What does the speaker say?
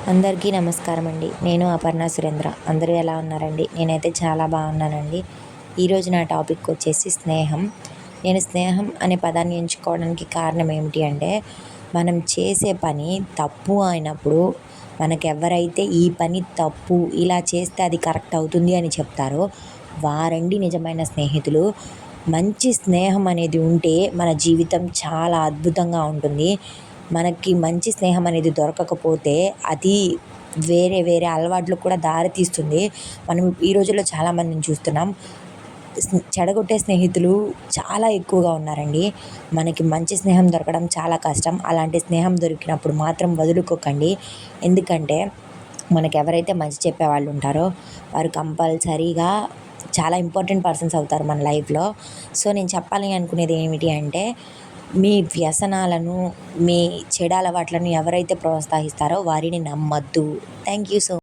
అందరికీ నమస్కారం అండి. నేను అపర్ణ సురేంద్ర. అందరూ ఎలా ఉన్నారండి? నేనైతే చాలా బాగున్నానండి. ఈరోజు నా టాపిక్ వచ్చేసి స్నేహం. నేను స్నేహం అనే పదాన్ని ఎంచుకోవడానికి కారణం ఏమిటి అంటే, మనం చేసే పని తప్పు అయినప్పుడు మనకెవరైతే ఈ పని తప్పు, ఇలా చేస్తే అది కరెక్ట్ అవుతుంది అని చెప్తారో వారండి నిజమైన స్నేహితులు. మంచి స్నేహం అనేది ఉంటే మన జీవితం చాలా అద్భుతంగా ఉంటుంది. మనకి మంచి స్నేహం అనేది దొరకకపోతే అది వేరే వేరే అలవాట్లకు కూడా దారి తీస్తుంది. మనం ఈ రోజుల్లో చాలామందిని చూస్తున్నాం. చెడగొట్టే స్నేహితులు చాలా ఎక్కువగా ఉన్నారండి. మనకి మంచి స్నేహం దొరకడం చాలా కష్టం. అలాంటి స్నేహం దొరికినప్పుడు మాత్రం వదులుకోకండి. ఎందుకంటే మనకు ఎవరైతే మంచి చెప్పేవాళ్ళు ఉంటారో వారు కంపల్సరీగా చాలా ఇంపార్టెంట్ పర్సన్స్ అవుతారు మన లైఫ్లో. సో నేను చెప్పాలి అనుకునేది ఏమిటి అంటే, మీ వ్యసనాలను, మీ చెడు అలవాట్లను ఎవరైతే ప్రోత్సహిస్తారో వారిని నమ్మద్దు. Thank you so